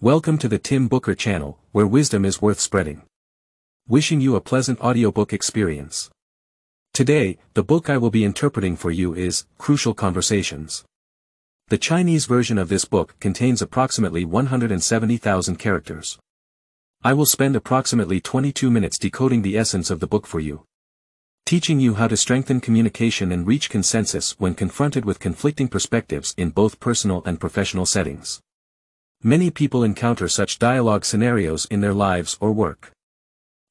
Welcome to the Tim Booker channel, where wisdom is worth spreading. Wishing you a pleasant audiobook experience. Today, the book I will be interpreting for you is Crucial Conversations. The Chinese version of this book contains approximately 170,000 characters. I will spend approximately 22 minutes decoding the essence of the book for you, teaching you how to strengthen communication and reach consensus when confronted with conflicting perspectives in both personal and professional settings. Many people encounter such dialogue scenarios in their lives or work.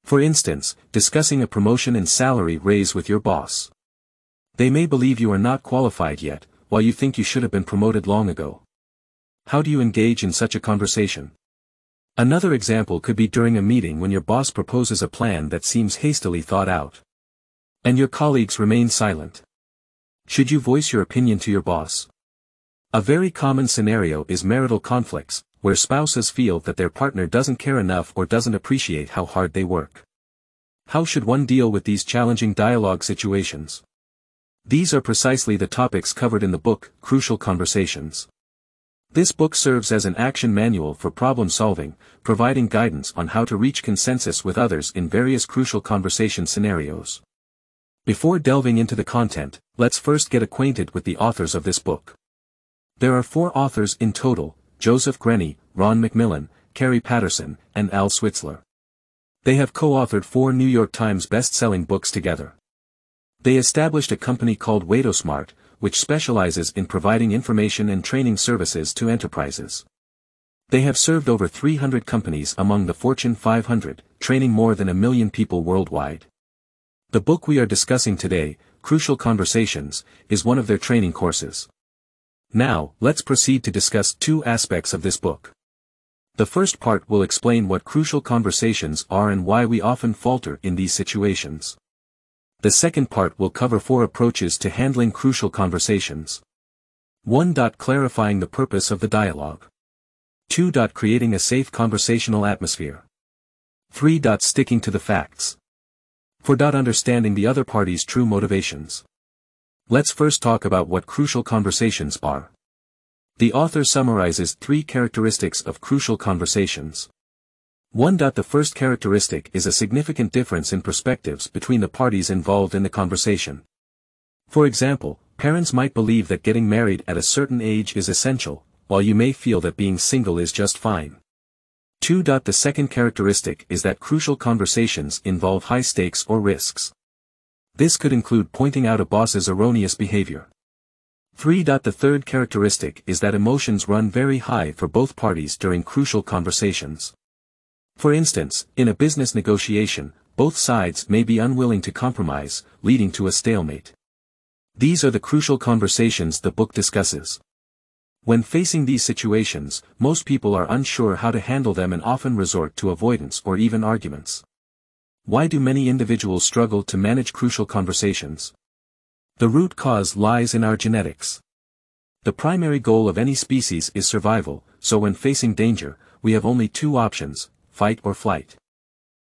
For instance, discussing a promotion and salary raise with your boss. They may believe you are not qualified yet, while you think you should have been promoted long ago. How do you engage in such a conversation? Another example could be during a meeting when your boss proposes a plan that seems hastily thought out, and your colleagues remain silent. Should you voice your opinion to your boss? A very common scenario is marital conflicts, where spouses feel that their partner doesn't care enough or doesn't appreciate how hard they work. How should one deal with these challenging dialogue situations? These are precisely the topics covered in the book, Crucial Conversations. This book serves as an action manual for problem solving, providing guidance on how to reach consensus with others in various crucial conversation scenarios. Before delving into the content, let's first get acquainted with the authors of this book. There are 4 authors in total: Joseph Grenny, Ron McMillan, Carrie Patterson, and Al Switzler. They have co-authored 4 New York Times best-selling books together. They established a company called WaitoSmart, which specializes in providing information and training services to enterprises. They have served over 300 companies among the Fortune 500, training more than 1 million people worldwide. The book we are discussing today, Crucial Conversations, is one of their training courses. Now, let's proceed to discuss 2 aspects of this book. The first part will explain what crucial conversations are and why we often falter in these situations. The second part will cover 4 approaches to handling crucial conversations. 1. Clarifying the purpose of the dialogue. 2. Creating a safe conversational atmosphere. 3. Sticking to the facts. 4. Understanding the other party's true motivations. Let's first talk about what crucial conversations are. The author summarizes 3 characteristics of crucial conversations. 1. The first characteristic is a significant difference in perspectives between the parties involved in the conversation. For example, parents might believe that getting married at a certain age is essential, while you may feel that being single is just fine. 2. The second characteristic is that crucial conversations involve high stakes or risks. This could include pointing out a boss's erroneous behavior. 3. The third characteristic is that emotions run very high for both parties during crucial conversations. For instance, in a business negotiation, both sides may be unwilling to compromise, leading to a stalemate. These are the crucial conversations the book discusses. When facing these situations, most people are unsure how to handle them and often resort to avoidance or even arguments. Why do many individuals struggle to manage crucial conversations? The root cause lies in our genetics. The primary goal of any species is survival, so when facing danger, we have only 2 options: fight or flight.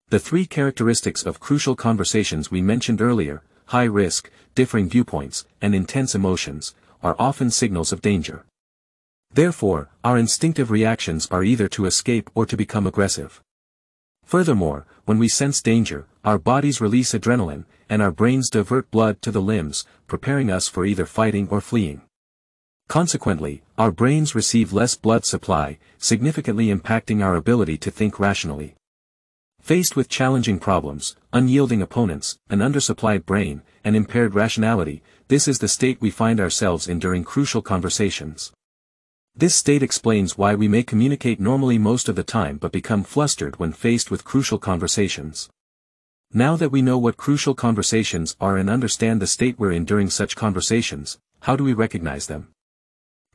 The 3 characteristics of crucial conversations we mentioned earlier, high risk, differing viewpoints, and intense emotions, are often signals of danger. Therefore, our instinctive reactions are either to escape or to become aggressive. Furthermore, when we sense danger, our bodies release adrenaline, and our brains divert blood to the limbs, preparing us for either fighting or fleeing. Consequently, our brains receive less blood supply, significantly impacting our ability to think rationally. Faced with challenging problems, unyielding opponents, an undersupplied brain, and impaired rationality, this is the state we find ourselves in during crucial conversations. This state explains why we may communicate normally most of the time but become flustered when faced with crucial conversations. Now that we know what crucial conversations are and understand the state we're in during such conversations, how do we recognize them?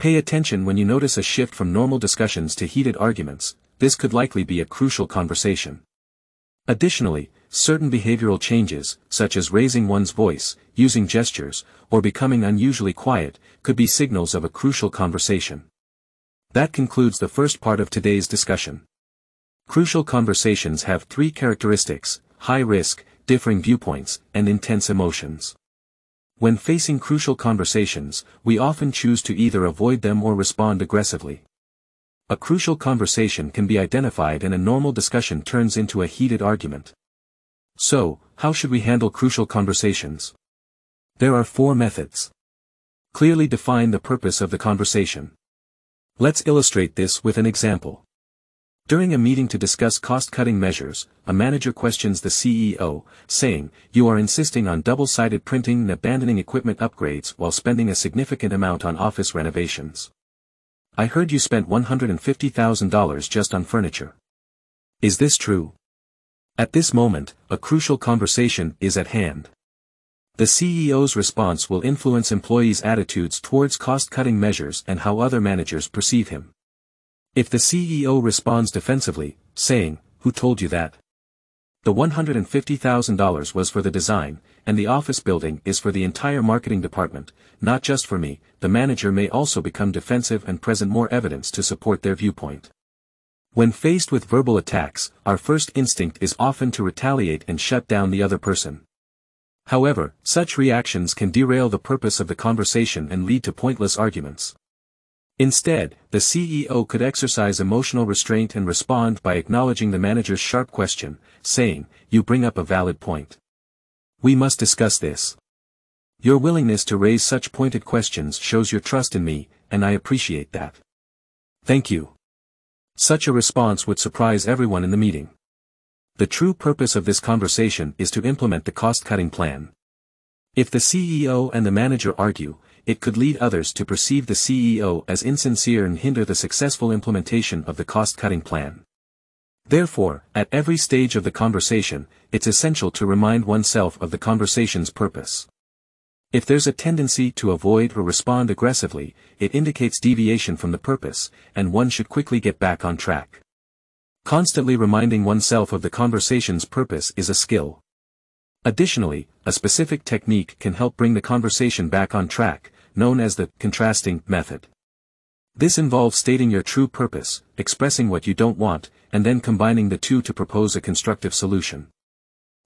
Pay attention when you notice a shift from normal discussions to heated arguments. This could likely be a crucial conversation. Additionally, certain behavioral changes, such as raising one's voice, using gestures, or becoming unusually quiet, could be signals of a crucial conversation. That concludes the first part of today's discussion. Crucial conversations have 3 characteristics: high risk, differing viewpoints, and intense emotions. When facing crucial conversations, we often choose to either avoid them or respond aggressively. A crucial conversation can be identified and a normal discussion turns into a heated argument. So, how should we handle crucial conversations? There are 4 methods. Clearly define the purpose of the conversation. Let's illustrate this with an example. During a meeting to discuss cost-cutting measures, a manager questions the CEO, saying, "You are insisting on double-sided printing and abandoning equipment upgrades while spending a significant amount on office renovations. I heard you spent $150,000 just on furniture. Is this true?" At this moment, a crucial conversation is at hand. The CEO's response will influence employees' attitudes towards cost-cutting measures and how other managers perceive him. If the CEO responds defensively, saying, "Who told you that? The $150,000 was for the design, and the office building is for the entire marketing department, not just for me," the manager may also become defensive and present more evidence to support their viewpoint. When faced with verbal attacks, our first instinct is often to retaliate and shut down the other person. However, such reactions can derail the purpose of the conversation and lead to pointless arguments. Instead, the CEO could exercise emotional restraint and respond by acknowledging the manager's sharp question, saying, "You bring up a valid point. We must discuss this. Your willingness to raise such pointed questions shows your trust in me, and I appreciate that. Thank you." Such a response would surprise everyone in the meeting. The true purpose of this conversation is to implement the cost-cutting plan. If the CEO and the manager argue, it could lead others to perceive the CEO as insincere and hinder the successful implementation of the cost-cutting plan. Therefore, at every stage of the conversation, it's essential to remind oneself of the conversation's purpose. If there's a tendency to avoid or respond aggressively, it indicates deviation from the purpose, and one should quickly get back on track. Constantly reminding oneself of the conversation's purpose is a skill. Additionally, a specific technique can help bring the conversation back on track, known as the contrasting method. This involves stating your true purpose, expressing what you don't want, and then combining the two to propose a constructive solution.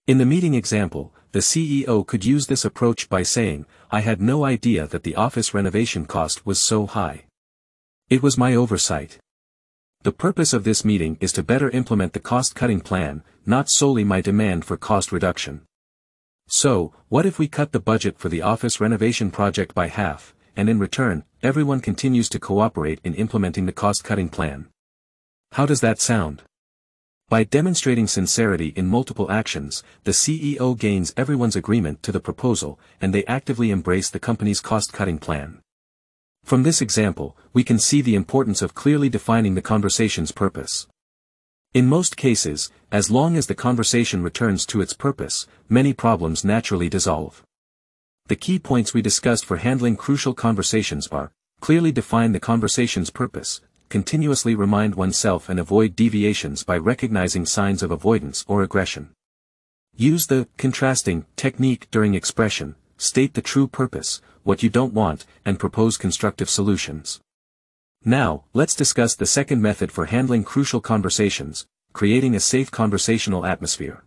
In the meeting example, the CEO could use this approach by saying, "I had no idea that the office renovation cost was so high. It was my oversight. The purpose of this meeting is to better implement the cost-cutting plan, not solely my demand for cost reduction. So, what if we cut the budget for the office renovation project by half, and in return, everyone continues to cooperate in implementing the cost-cutting plan? How does that sound?" By demonstrating sincerity in multiple actions, the CEO gains everyone's agreement to the proposal, and they actively embrace the company's cost-cutting plan. From this example, we can see the importance of clearly defining the conversation's purpose. In most cases, as long as the conversation returns to its purpose, many problems naturally dissolve. The key points we discussed for handling crucial conversations are: clearly define the conversation's purpose, continuously remind oneself and avoid deviations by recognizing signs of avoidance or aggression. Use the contrasting technique during expression, state the true purpose, what you don't want, and propose constructive solutions. Now, let's discuss the second method for handling crucial conversations: creating a safe conversational atmosphere.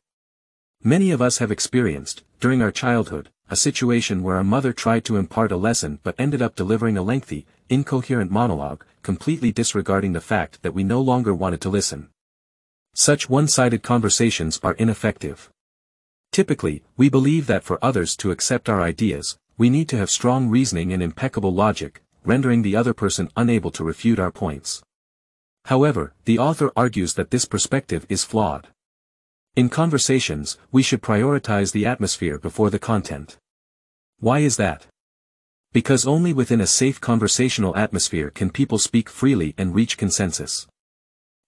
Many of us have experienced, during our childhood, a situation where a mother tried to impart a lesson but ended up delivering a lengthy, incoherent monologue, completely disregarding the fact that we no longer wanted to listen. Such one-sided conversations are ineffective. Typically, we believe that for others to accept our ideas, we need to have strong reasoning and impeccable logic, rendering the other person unable to refute our points. However, the author argues that this perspective is flawed. In conversations, we should prioritize the atmosphere before the content. Why is that? Because only within a safe conversational atmosphere can people speak freely and reach consensus.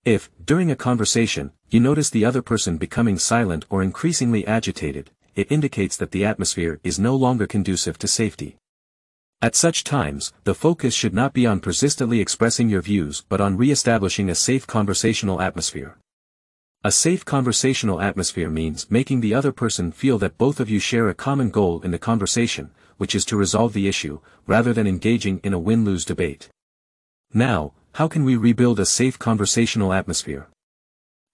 If, during a conversation, you notice the other person becoming silent or increasingly agitated, it indicates that the atmosphere is no longer conducive to safety. At such times, the focus should not be on persistently expressing your views but on re-establishing a safe conversational atmosphere. A safe conversational atmosphere means making the other person feel that both of you share a common goal in the conversation, which is to resolve the issue, rather than engaging in a win-lose debate. Now, how can we rebuild a safe conversational atmosphere?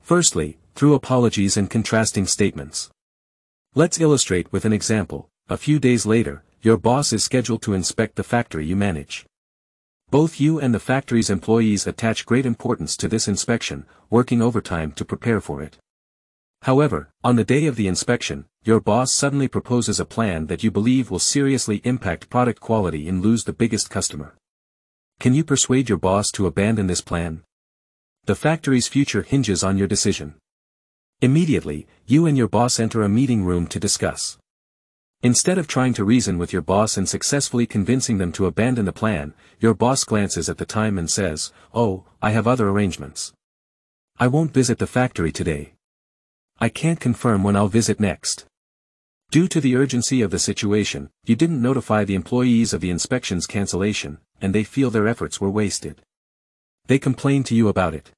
Firstly, through apologies and contrasting statements. Let's illustrate with an example. A few days later, your boss is scheduled to inspect the factory you manage. Both you and the factory's employees attach great importance to this inspection, working overtime to prepare for it. However, on the day of the inspection, your boss suddenly proposes a plan that you believe will seriously impact product quality and lose the biggest customer. Can you persuade your boss to abandon this plan? The factory's future hinges on your decision. Immediately, you and your boss enter a meeting room to discuss. Instead of trying to reason with your boss and successfully convincing them to abandon the plan, your boss glances at the time and says, "Oh, I have other arrangements. I won't visit the factory today. I can't confirm when I'll visit next." Due to the urgency of the situation, you didn't notify the employees of the inspection's cancellation, and they feel their efforts were wasted. They complain to you about it.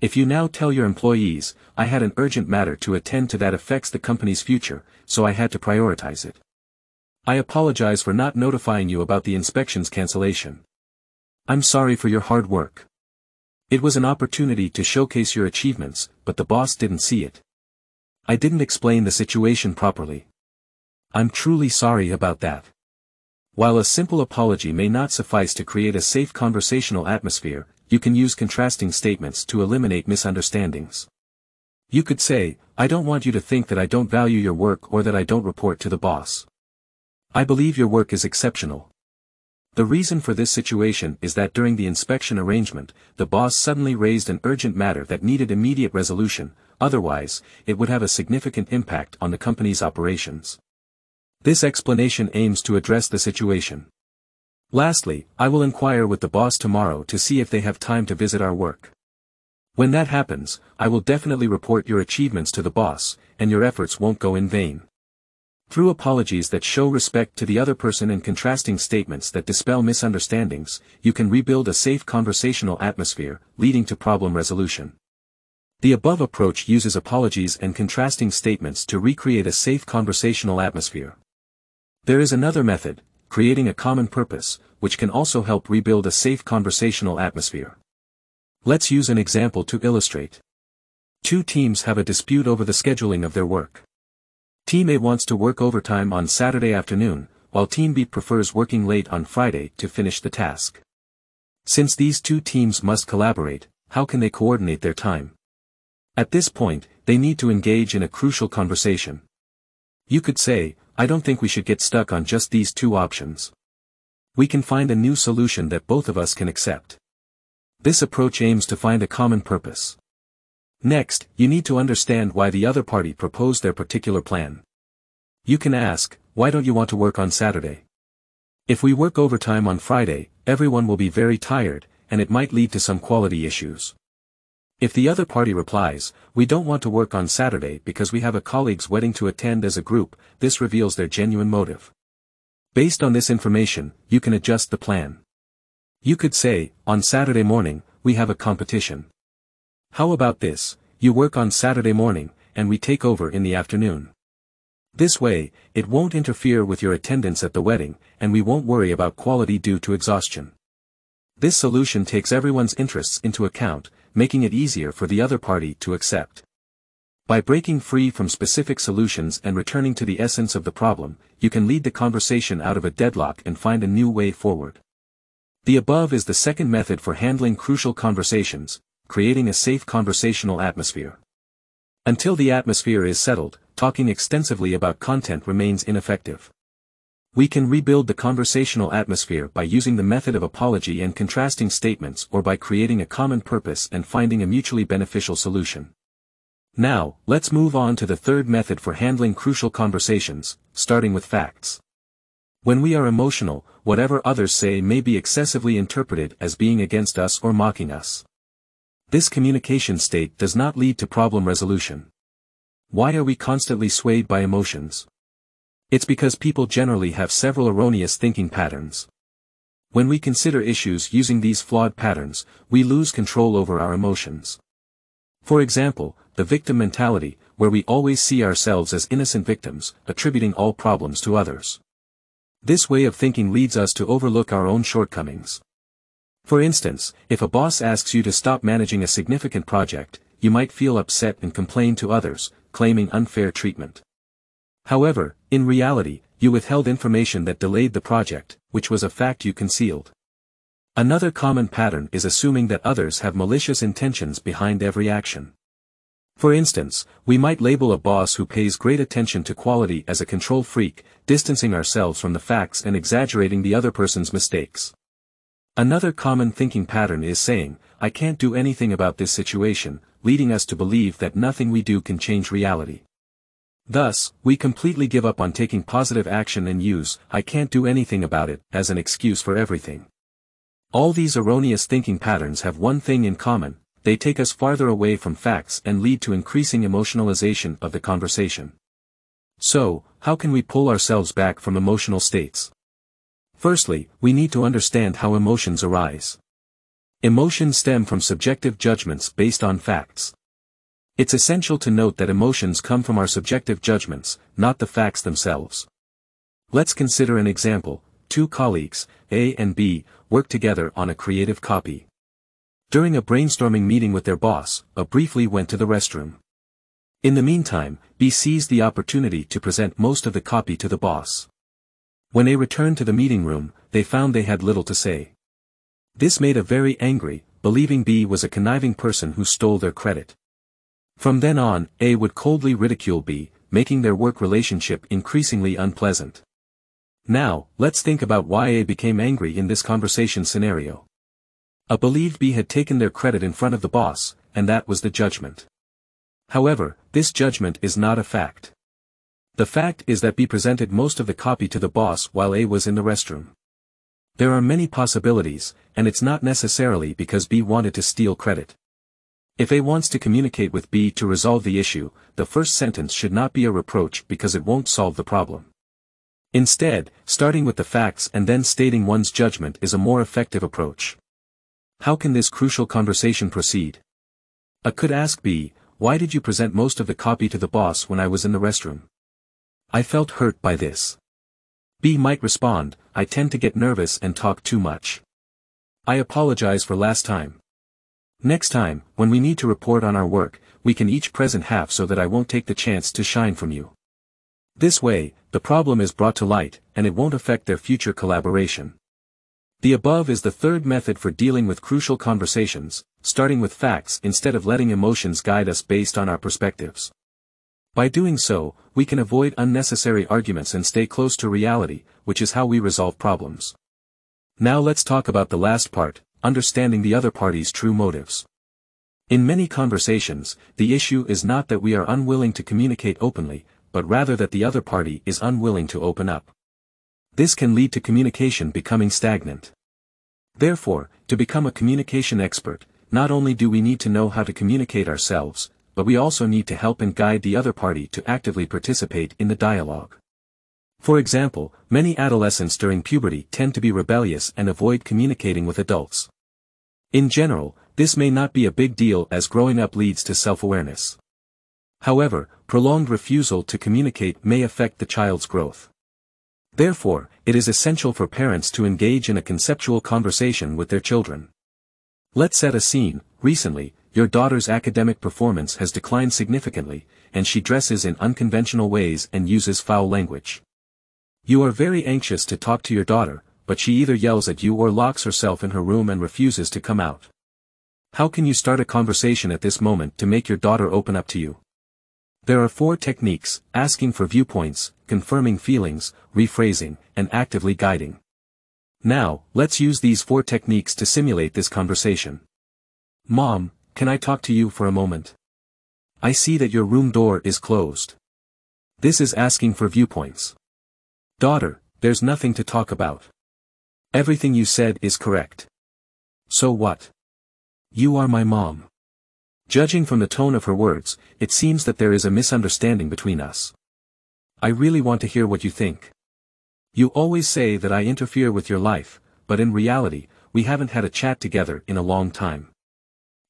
If you now tell your employees, "I had an urgent matter to attend to that affects the company's future, so I had to prioritize it. I apologize for not notifying you about the inspection's cancellation. I'm sorry for your hard work. It was an opportunity to showcase your achievements, but the boss didn't see it. I didn't explain the situation properly. I'm truly sorry about that." While a simple apology may not suffice to create a safe conversational atmosphere, you can use contrasting statements to eliminate misunderstandings. You could say, "I don't want you to think that I don't value your work or that I don't report to the boss. I believe your work is exceptional. The reason for this situation is that during the inspection arrangement, the boss suddenly raised an urgent matter that needed immediate resolution, otherwise, it would have a significant impact on the company's operations." This explanation aims to address the situation. Lastly, I will inquire with the boss tomorrow to see if they have time to visit our work. When that happens, I will definitely report your achievements to the boss, and your efforts won't go in vain. Through apologies that show respect to the other person and contrasting statements that dispel misunderstandings, you can rebuild a safe conversational atmosphere, leading to problem resolution. The above approach uses apologies and contrasting statements to recreate a safe conversational atmosphere. There is another method, creating a common purpose, which can also help rebuild a safe conversational atmosphere. Let's use an example to illustrate. Two teams have a dispute over the scheduling of their work. Team A wants to work overtime on Saturday afternoon, while Team B prefers working late on Friday to finish the task. Since these two teams must collaborate, how can they coordinate their time? At this point, they need to engage in a crucial conversation. You could say, "I don't think we should get stuck on just these two options. We can find a new solution that both of us can accept." This approach aims to find a common purpose. Next, you need to understand why the other party proposed their particular plan. You can ask, "Why don't you want to work on Saturday? If we work overtime on Friday, everyone will be very tired, and it might lead to some quality issues." If the other party replies, "We don't want to work on Saturday because we have a colleague's wedding to attend as a group," this reveals their genuine motive. Based on this information, you can adjust the plan. You could say, "On Saturday morning, we have a competition. How about this, you work on Saturday morning, and we take over in the afternoon. This way, it won't interfere with your attendance at the wedding, and we won't worry about quality due to exhaustion." This solution takes everyone's interests into account, making it easier for the other party to accept. By breaking free from specific solutions and returning to the essence of the problem, you can lead the conversation out of a deadlock and find a new way forward. The above is the second method for handling crucial conversations, creating a safe conversational atmosphere. Until the atmosphere is settled, talking extensively about content remains ineffective. We can rebuild the conversational atmosphere by using the method of apology and contrasting statements, or by creating a common purpose and finding a mutually beneficial solution. Now, let's move on to the third method for handling crucial conversations, starting with facts. When we are emotional, whatever others say may be excessively interpreted as being against us or mocking us. This communication state does not lead to problem resolution. Why are we constantly swayed by emotions? It's because people generally have several erroneous thinking patterns. When we consider issues using these flawed patterns, we lose control over our emotions. For example, the victim mentality, where we always see ourselves as innocent victims, attributing all problems to others. This way of thinking leads us to overlook our own shortcomings. For instance, if a boss asks you to stop managing a significant project, you might feel upset and complain to others, claiming unfair treatment. However, in reality, you withheld information that delayed the project, which was a fact you concealed. Another common pattern is assuming that others have malicious intentions behind every action. For instance, we might label a boss who pays great attention to quality as a control freak, distancing ourselves from the facts and exaggerating the other person's mistakes. Another common thinking pattern is saying, "I can't do anything about this situation," leading us to believe that nothing we do can change reality. Thus, we completely give up on taking positive action and use, "I can't do anything about it," as an excuse for everything. All these erroneous thinking patterns have one thing in common: they take us farther away from facts and lead to increasing emotionalization of the conversation. So, how can we pull ourselves back from emotional states? Firstly, we need to understand how emotions arise. Emotions stem from subjective judgments based on facts. It's essential to note that emotions come from our subjective judgments, not the facts themselves. Let's consider an example. Two colleagues, A and B, work together on a creative copy. During a brainstorming meeting with their boss, A briefly went to the restroom. In the meantime, B seized the opportunity to present most of the copy to the boss. When A returned to the meeting room, they found they had little to say. This made A very angry, believing B was a conniving person who stole their credit. From then on, A would coldly ridicule B, making their work relationship increasingly unpleasant. Now, let's think about why A became angry in this conversation scenario. A believed B had taken their credit in front of the boss, and that was the judgment. However, this judgment is not a fact. The fact is that B presented most of the copy to the boss while A was in the restroom. There are many possibilities, and it's not necessarily because B wanted to steal credit. If A wants to communicate with B to resolve the issue, the first sentence should not be a reproach because it won't solve the problem. Instead, starting with the facts and then stating one's judgment is a more effective approach. How can this crucial conversation proceed? A could ask B, "Why did you present most of the copy to the boss when I was in the restroom? I felt hurt by this." B might respond, "I tend to get nervous and talk too much. I apologize for last time. Next time, when we need to report on our work, we can each present half so that I won't take the chance to shine from you." This way, the problem is brought to light, and it won't affect their future collaboration. The above is the third method for dealing with crucial conversations, starting with facts instead of letting emotions guide us based on our perspectives. By doing so, we can avoid unnecessary arguments and stay close to reality, which is how we resolve problems. Now let's talk about the last part, understanding the other party's true motives. In many conversations, the issue is not that we are unwilling to communicate openly, but rather that the other party is unwilling to open up. This can lead to communication becoming stagnant. Therefore, to become a communication expert, not only do we need to know how to communicate ourselves, but we also need to help and guide the other party to actively participate in the dialogue. For example, many adolescents during puberty tend to be rebellious and avoid communicating with adults. In general, this may not be a big deal as growing up leads to self-awareness. However, prolonged refusal to communicate may affect the child's growth. Therefore, it is essential for parents to engage in a conceptual conversation with their children. Let's set a scene. Recently, your daughter's academic performance has declined significantly, and she dresses in unconventional ways and uses foul language. You are very anxious to talk to your daughter, but she either yells at you or locks herself in her room and refuses to come out. How can you start a conversation at this moment to make your daughter open up to you? There are 4 techniques: asking for viewpoints, confirming feelings, rephrasing, and actively guiding. Now, let's use these 4 techniques to simulate this conversation. Mom, can I talk to you for a moment? I see that your room door is closed. This is asking for viewpoints. Daughter, there's nothing to talk about. Everything you said is correct. So what? You are my mom. Judging from the tone of her words, it seems that there is a misunderstanding between us. I really want to hear what you think. You always say that I interfere with your life, but in reality, we haven't had a chat together in a long time.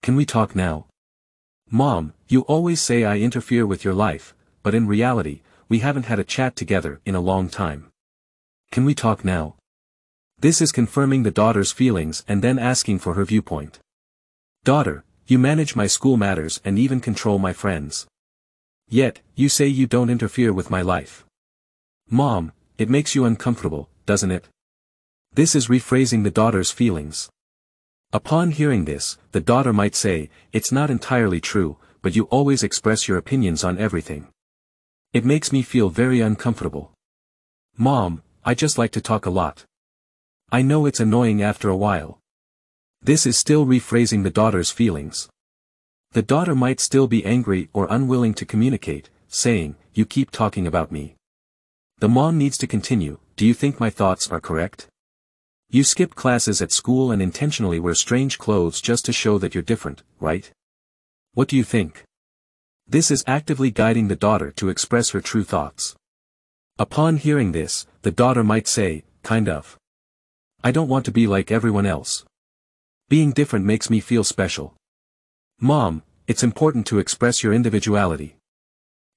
Can we talk now? Mom, you always say I interfere with your life, but in reality, we haven't had a chat together in a long time. Can we talk now? This is confirming the daughter's feelings and then asking for her viewpoint. Daughter, you manage my school matters and even control my friends. Yet, you say you don't interfere with my life. Mom, it makes you uncomfortable, doesn't it? This is rephrasing the daughter's feelings. Upon hearing this, the daughter might say, "It's not entirely true, but you always express your opinions on everything. It makes me feel very uncomfortable. Mom, I just like to talk a lot. I know it's annoying after a while." This is still rephrasing the daughter's feelings. The daughter might still be angry or unwilling to communicate, saying, "You keep talking about me." The mom needs to continue, "Do you think my thoughts are correct? You skip classes at school and intentionally wear strange clothes just to show that you're different, right? What do you think?" This is actively guiding the daughter to express her true thoughts. Upon hearing this, the daughter might say, "Kind of. I don't want to be like everyone else. Being different makes me feel special. Mom, it's important to express your individuality.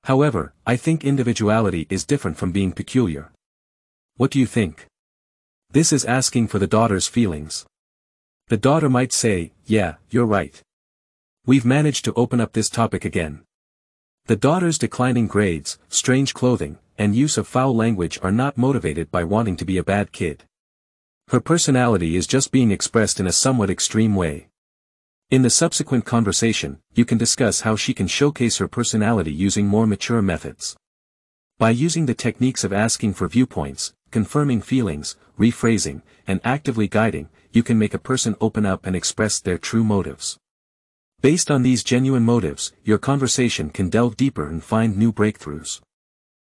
However, I think individuality is different from being peculiar. What do you think?" This is asking for the daughter's feelings. The daughter might say, "Yeah, you're right. We've managed to open up this topic again." The daughter's declining grades, strange clothing, and use of foul language are not motivated by wanting to be a bad kid. Her personality is just being expressed in a somewhat extreme way. In the subsequent conversation, you can discuss how she can showcase her personality using more mature methods. By using the techniques of asking for viewpoints, confirming feelings, rephrasing, and actively guiding, you can make a person open up and express their true motives. Based on these genuine motives, your conversation can delve deeper and find new breakthroughs.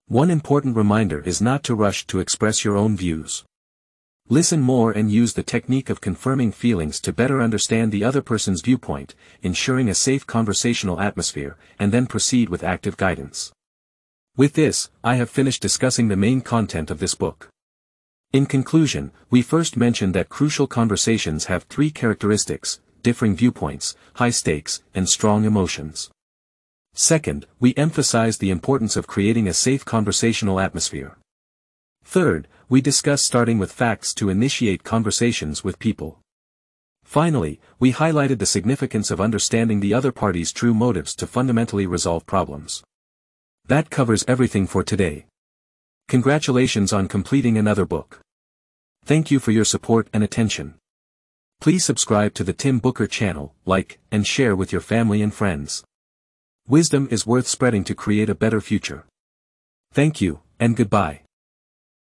One important reminder is not to rush to express your own views. Listen more and use the technique of confirming feelings to better understand the other person's viewpoint, ensuring a safe conversational atmosphere, and then proceed with active guidance. With this, I have finished discussing the main content of this book. In conclusion, we first mentioned that crucial conversations have three characteristics: differing viewpoints, high stakes, and strong emotions. Second, we emphasized the importance of creating a safe conversational atmosphere. Third, we discussed starting with facts to initiate conversations with people. Finally, we highlighted the significance of understanding the other party's true motives to fundamentally resolve problems. That covers everything for today. Congratulations on completing another book. Thank you for your support and attention. Please subscribe to the Tim Booker channel, like, and share with your family and friends. Wisdom is worth spreading to create a better future. Thank you, and goodbye.